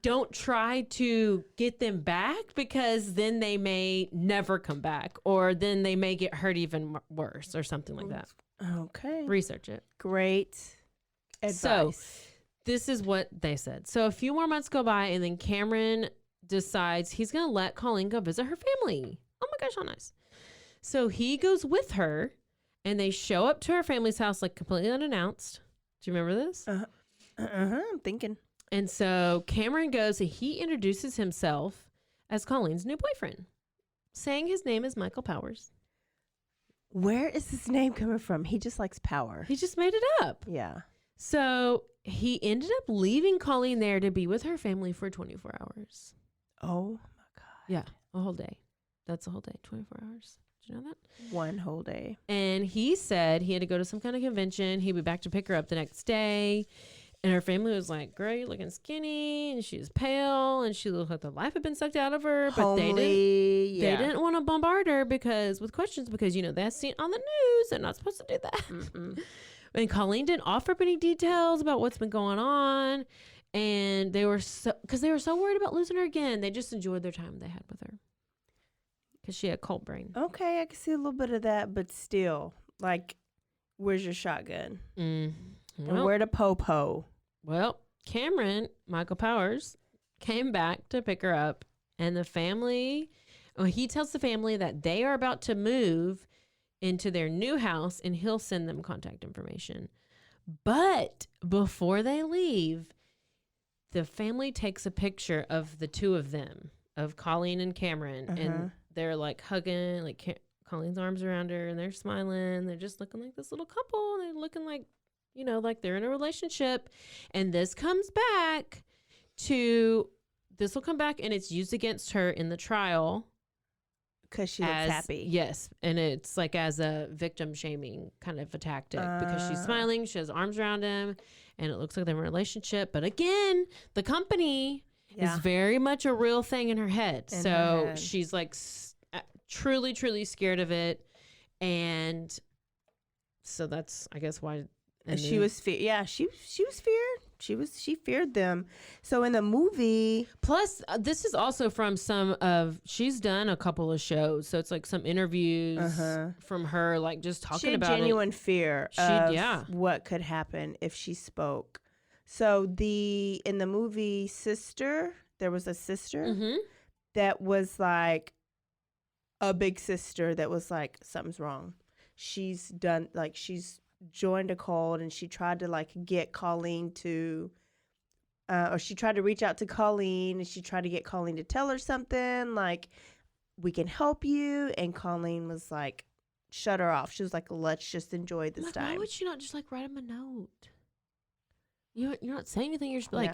don't try to get them back because then they may never come back or then they may get hurt even worse or something like that. Okay. Research it. Great advice. So this is what they said. So a few more months go by and then Cameron decides he's going to let Colleen go visit her family. Oh my gosh, how nice. So he goes with her and they show up to her family's house like completely unannounced. Do you remember this? I'm thinking. And so Cameron goes and he introduces himself as Colleen's new boyfriend, saying his name is Michael Powers. Where is this name coming from? He just likes power. He just made it up. Yeah. So he ended up leaving Colleen there to be with her family for 24 hours. Oh my God. Yeah, a whole day. That's a whole day, 24 hours. Did you know that? One whole day. And he said he had to go to some kind of convention. He'd be back to pick her up the next day. And her family was like, girl, you're looking skinny. And she was pale. And she looked like the life had been sucked out of her. But Homely, they didn't want to bombard her with questions because, that's seen on the news. They're not supposed to do that. Mm-mm. And Colleen didn't offer up any details about what's been going on. And they were so worried about losing her again. They just enjoyed their time they had with her. Because she had cold brain. Okay, I can see a little bit of that, but still, like, where's your shotgun? And where the po-po? Well, Cameron, Michael Powers, came back to pick her up. And the family, he tells the family that they are about to move into their new house and he'll send them contact information. But before they leave, the family takes a picture of the two of them, of Colleen and Cameron, and they're like hugging, like Colleen's arms around her, and they're smiling. They're just looking like this little couple. They're looking like, like they're in a relationship. And this will come back and it's used against her in the trial. Because she looks happy. Yes. And it's like as a victim shaming kind of a tactic because she's smiling. She has arms around him and it looks like they're in a relationship. But again, the company is very much a real thing in her head. She's like truly, truly scared of it. And so that's, I guess, why. And she was she was feared. She feared them. So in the movie, plus this is also from she's done a couple of shows, so it's like some interviews from her, like just talking about genuine fear of what could happen if she spoke. So in the movie Sister, there was a sister that was like a big sister that was like, something's wrong. She's joined a cult and she tried to like get Colleen to or she tried to reach out to Colleen and she tried to get Colleen to tell her something like, we can help you, and Colleen was like, shut her off. She was like, let's just enjoy this time. Why would you not just like write him a note? You're not saying anything. You're just like,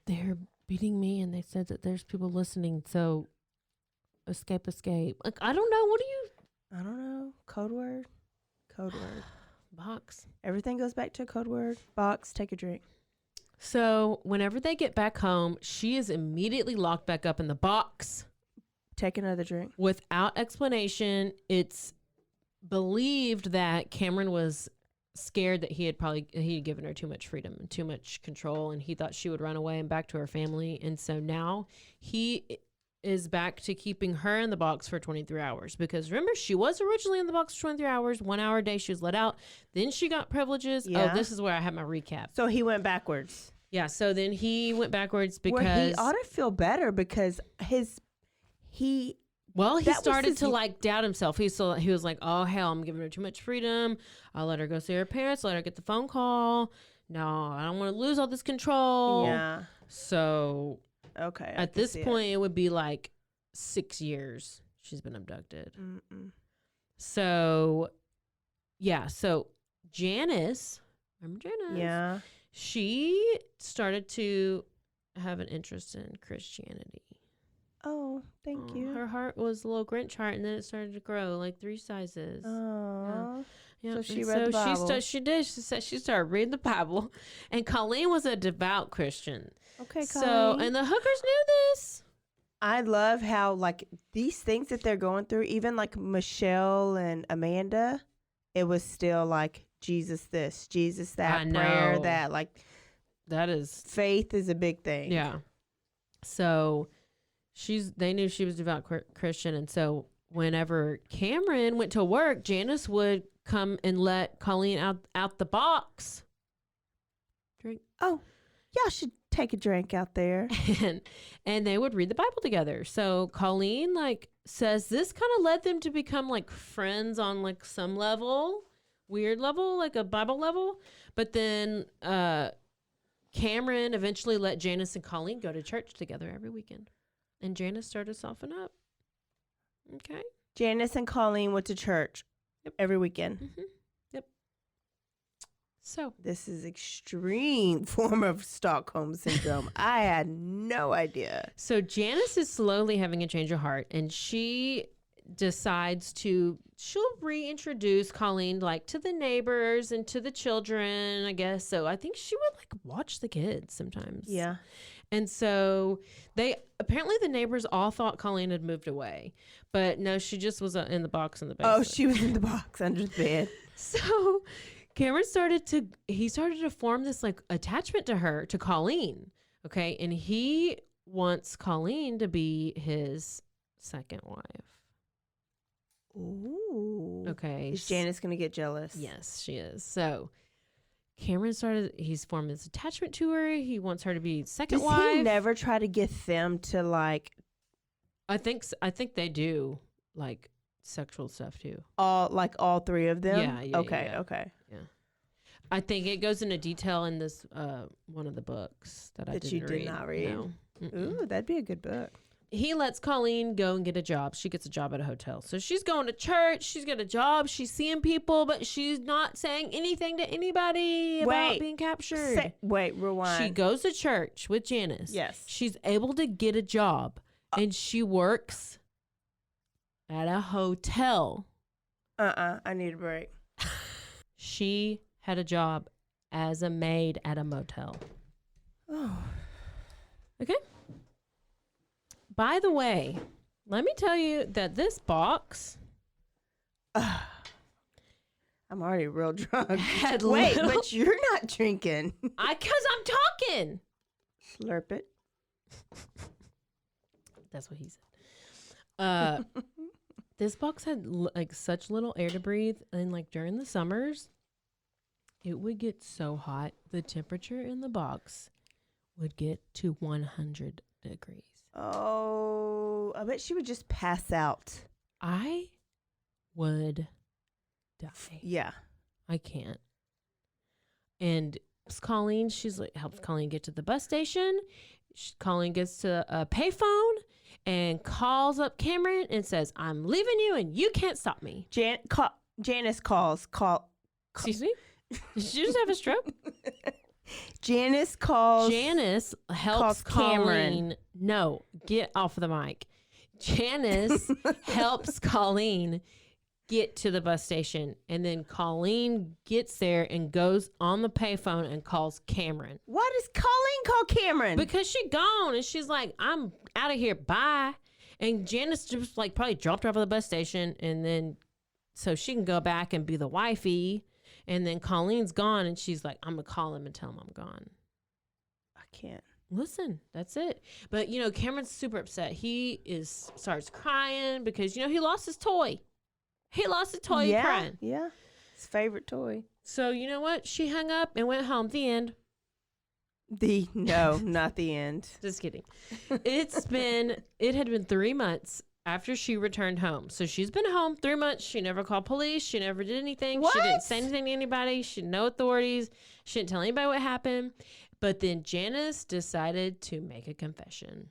they're beating me and they said that there's people listening, so escape. Like, I don't know. I don't know. Code word. Box. Everything goes back to a code word. Box, take a drink. So whenever they get back home, she is immediately locked back up in the box. Take another drink. Without explanation. It's believed that Cameron was scared that he had given her too much freedom and too much control, and he thought she would run away and back to her family. And so now he is back to keeping her in the box for 23 hours because remember, she was originally in the box for 23 hours, 1 hour a day. She was let out. Then she got privileges. Yeah. Oh, this is where I have my recap. So he went backwards. Yeah. So then he went backwards because he ought to feel better because he started to like doubt himself. He was like, oh hell, I'm giving her too much freedom. I'll let her go see her parents, let her get the phone call. No, I don't want to lose all this control. Yeah. So okay. At this point, it would be like 6 years she's been abducted. Mm-mm. So, So Janice, remember Janice? Yeah. She started to have an interest in Christianity. Oh, thank you. Her heart was a little Grinch heart, and then it started to grow like 3 sizes. Oh. Yeah. So she read the Bible. She did. She said she started reading the Bible, and Colleen was a devout Christian. Okay, Colleen. So, and the hookers knew this. I love how like these things that they're going through, even like Michelle and Amanda, it was still like Jesus this, Jesus that, prayer that, like that is faith is a big thing. Yeah. So they knew she was a devout Christian, and so whenever Cameron went to work, Janice would come and let Colleen out the box. Drink. Oh, y'all should take a drink out there. And they would read the Bible together. So Colleen like says this kind of led them to become like friends on like some level, weird level, like a Bible level. But then Cameron eventually let Janice and Colleen go to church together every weekend. And Janice started to soften up. Okay. Janice and Colleen went to church every weekend. Mm-hmm. Yep. So this is extreme form of Stockholm syndrome. I had no idea. So Janice is slowly having a change of heart, and she decides she'll reintroduce Colleen like to the neighbors and to the children, I guess. So I think she would like watch the kids sometimes. Yeah. And so apparently the neighbors all thought Colleen had moved away, but no, she just was in the box in the basement. Oh, she was in the box under the bed. So Cameron started to form this like attachment to Colleen. Okay. And he wants Colleen to be his second wife. Ooh. Okay. Is Janice going to get jealous? Yes, she is. So Cameron he's formed this attachment to her. He wants her to be second wife. Does he never try to get them to like? I think they do like sexual stuff too. All three of them? Yeah. Okay. Yeah. Okay. Yeah. I think it goes into detail in this one of the books that I didn't read. That you did not read? No. Ooh, that'd be a good book. He lets Colleen go and get a job. She gets a job at a hotel. So she's going to church. She's got a job. She's seeing people, but she's not saying anything to anybody about being captured. Rewind. She goes to church with Janice. Yes. She's able to get a job, and she works at a hotel. I need a break. She had a job as a maid at a motel. Oh. Okay. By the way, let me tell you that this box. I'm already real drunk. Wait, but you're not drinking. Because I'm talking. Slurp it. That's what he said. This box had like such little air to breathe, and like during the summers, it would get so hot. The temperature in the box would get to 100 degrees. Oh, I bet she would just pass out. I would die. Yeah. I can't. And Colleen, helps Colleen get to the bus station. Colleen gets to a payphone and calls up Cameron and says, "I'm leaving you and you can't stop me." Janice calls. Excuse me? Did she just have a stroke? Janice calls. Janice helps Cameron. No, get off of the mic. Janice helps Colleen get to the bus station, and then Colleen gets there and goes on the payphone and calls Cameron. Why does Colleen call Cameron? Because she gone and she's like, "I'm out of here, bye." And Janice just like probably dropped her off at the bus station, and then so she can go back and be the wifey. And then Colleen's gone, and she's like, "I'm gonna call him and tell him I'm gone." I can't. Listen, that's it. But Cameron's super upset. He starts crying because he lost his toy. He lost his toy. Yeah, crying. Yeah, his favorite toy. So you know what? She hung up and went home. The end. No, not the end. Just kidding. It had been 3 months after she returned home. So she's been home 3 months. She never called police. She never did anything. What? She didn't say anything to anybody. She had no authorities. She didn't tell anybody what happened. But then Janice decided to make a confession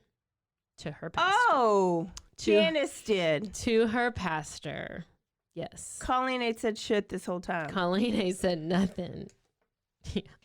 to her pastor. Oh, Janice did. To her pastor. Yes. Colleen ain't said shit this whole time. Colleen ain't said nothing.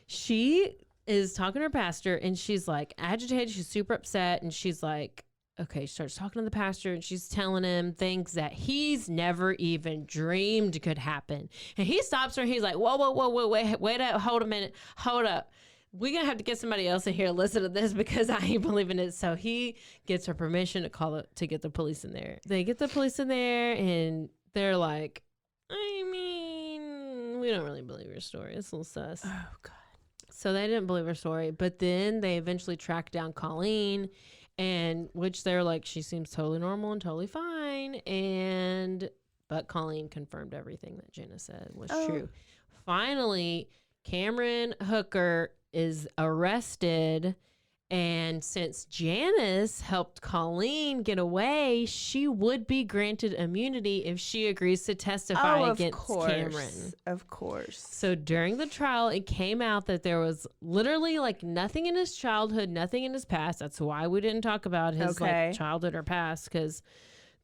She is talking to her pastor, and she's like agitated. She's super upset, and she's like, okay, she starts talking to the pastor, and she's telling him things that he's never even dreamed could happen. And he stops her, and he's like, whoa, wait up, hold a minute, hold up. We're going to have to get somebody else in here to listen to this because I ain't believing it. So he gets her permission to get the police in there. They get the police in there, and they're like, I mean, we don't really believe your story. It's a little sus. Oh, God. So they didn't believe her story. But then they eventually tracked down Colleen, and which they're like, she seems totally normal and totally fine. But Colleen confirmed everything that Janice said was true. Finally, Cameron Hooker is arrested. And since Janice helped Colleen get away, she would be granted immunity if she agrees to testify against Cameron. Of course. So during the trial, it came out that there was literally like nothing in his childhood, nothing in his past. That's why we didn't talk about his like childhood or past, because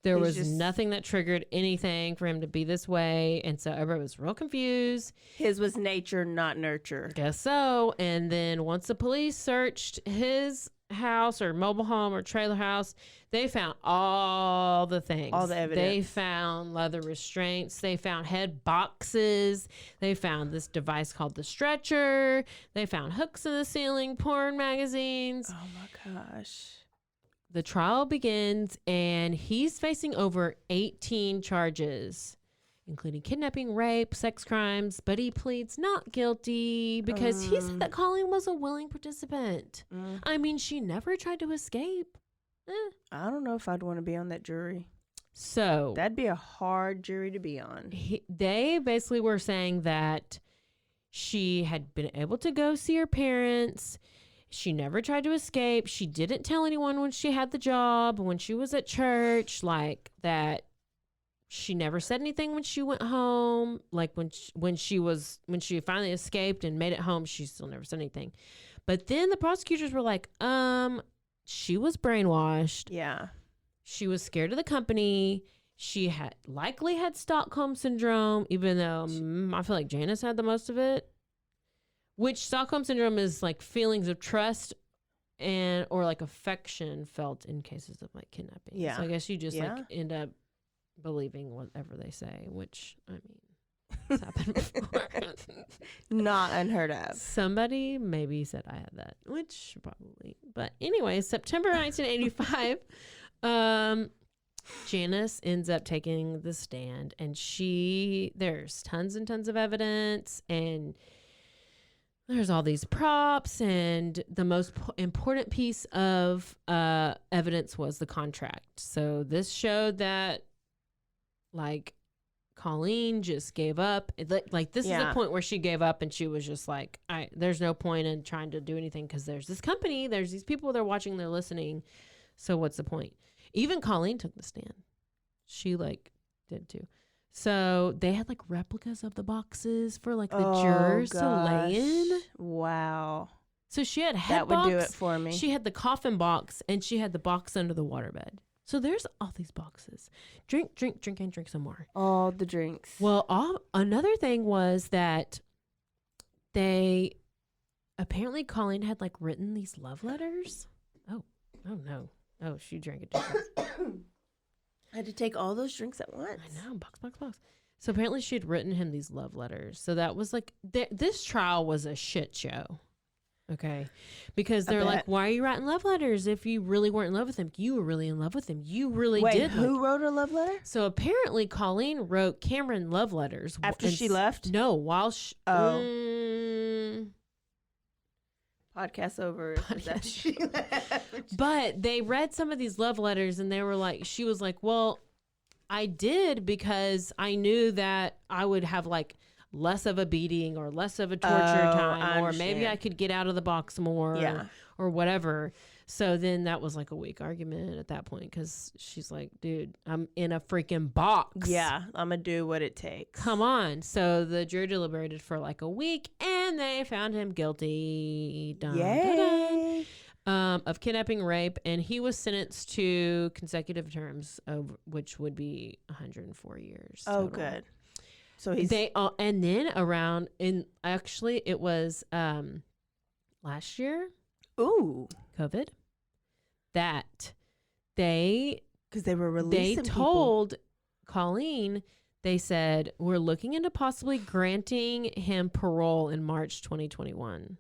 there was nothing that triggered anything for him to be this way. And so everybody was real confused. His was nature, not nurture. Guess so. And then once the police searched his house or mobile home or trailer house, they found all the things. All the evidence. They found leather restraints. They found head boxes. They found this device called the stretcher. They found hooks in the ceiling, porn magazines. Oh my gosh. The trial begins, and he's facing over 18 charges, including kidnapping, rape, sex crimes, but he pleads not guilty because he said that Colleen was a willing participant. I mean, she never tried to escape. I don't know if I'd want to be on that jury. So That'd be a hard jury to be on. They basically were saying that she had been able to go see her parents. She never tried to escape. She didn't tell anyone when she had the job, when she was at church, like that. She never said anything when she went home. Like when she finally escaped and made it home, she still never said anything. But then the prosecutors were like, she was brainwashed. Yeah. She was scared of the company. She likely had Stockholm syndrome, even though I feel like Janice had the most of it. Which Stockholm syndrome is like feelings of trust or like affection felt in cases of like kidnapping. Yeah. So I guess you just like end up believing whatever they say, which I mean, it's happened before. Not unheard of. Somebody maybe said I had that, which probably. But anyway, September 1985, Janice ends up taking the stand, and there's tons and tons of evidence, and there's all these props, and the most important piece of evidence was the contract. So this showed that, like, Colleen just gave up. Like, this is the point where she gave up, and she was just like, there's no point in trying to do anything because there's this company, there's these people, they're watching, they're listening. So what's the point? Even Colleen took the stand. She, like, did too. So they had like replicas of the boxes for like the jurors to lay in. Wow. So she had that would do it for me. She had the coffin box, and she had the box under the waterbed. So there's all these boxes. Drink, and drink some more. All the drinks. Well, another thing was that apparently Colleen had like written these love letters. Oh no. Oh, she drank it too fast. I had to take all those drinks at once. I know, box. So apparently she had written him these love letters. So that was like, this trial was a shit show. Okay. Because they're like, why are you writing love letters if you really weren't in love with him? You were really in love with him. You really did. Who wrote a love letter? So apparently Colleen wrote Cameron love letters. After she left? No, while she... Podcast over. She left. But they read some of these love letters, and they were like, she was like, well, I did because I knew that I would have like less of a beating or less of a torture time, or maybe I could get out of the box more or whatever. So then that was like a weak argument at that point, because she's like, dude, I'm in a freaking box. Yeah, I'm going to do what it takes. Come on. So the jury deliberated for like a week, and they found him guilty. Yay. Of kidnapping, rape, and he was sentenced to consecutive terms, which would be 104 years. Oh, total. good. So he's... and then actually it was last year. Ooh. COVID. That because they were releasing they told Colleen, they said, we're looking into possibly granting him parole in March 2021.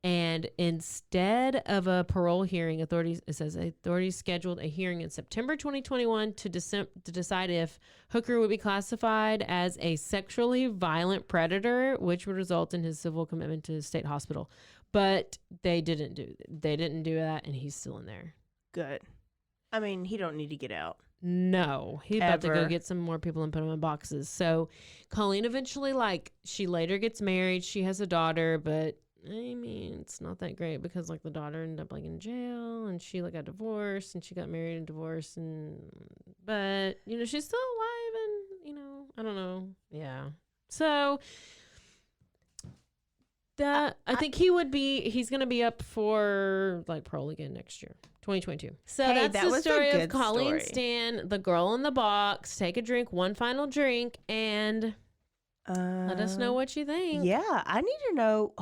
And instead of a parole hearing, authorities scheduled a hearing in September 2021 to decide if Hooker would be classified as a sexually violent predator, which would result in his civil commitment to the state hospital. But they didn't do that, and he's still in there. Good. I mean, he don't need to get out. No, he's about to go get some more people and put them in boxes. So Colleen eventually, she later gets married. She has a daughter, but I mean, it's not that great because the daughter ended up in jail, and she got divorced, and she got married and divorced, but she's still alive, and I don't know. Yeah. So I think he's going to be up for parole again next year, 2022. So that's the story of Colleen Stan, the girl in the box. Take a drink, one final drink, and let us know what you think. Yeah, I need to know,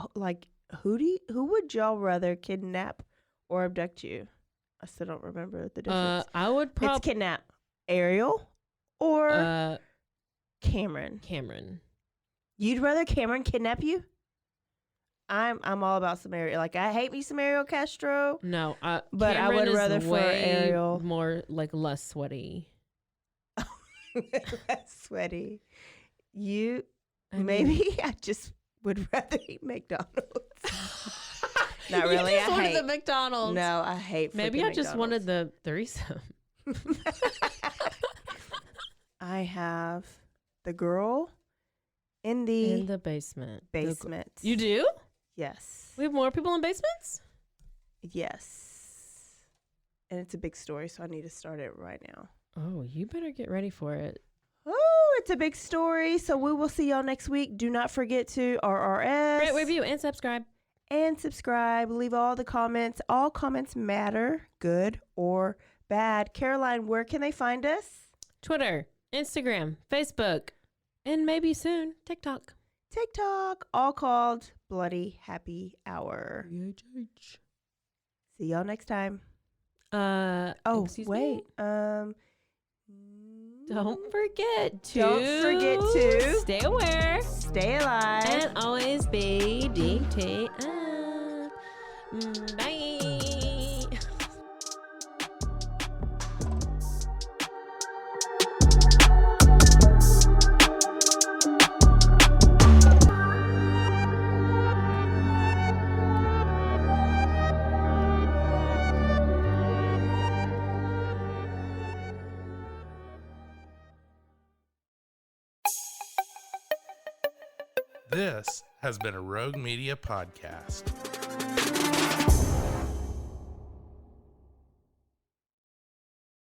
who would y'all rather kidnap or abduct you? I still don't remember the difference. I would It's probably kidnap. Ariel or Cameron. Cameron. You'd rather Cameron kidnap you? I'm all about some Ariel. Like, I hate me some Ariel Castro. No, but Cameron I would is rather for way Ariel. more like less sweaty. Less sweaty. I Maybe I just would rather eat McDonald's. Not You really. just I wanted hate the McDonald's. No, I hate. Maybe I just wanted the threesome. I have the girl in the basement. basement. You do? Yes. We have more people in basements? Yes. And it's a big story, so I need to start it right now. Oh, you better get ready for it. Oh, it's a big story. So we will see y'all next week. Do not forget to RRS. Rate, review, and subscribe. And subscribe. Leave all the comments. All comments matter, good or bad. Caroline, where can they find us? Twitter, Instagram, Facebook, and maybe soon TikTok. TikTok, all called Bloody Happy Hour. See y'all next time. Excuse wait. me? Don't forget to stay aware, stay alive, and always be DTF. Bye. This has been a Rogue Media podcast.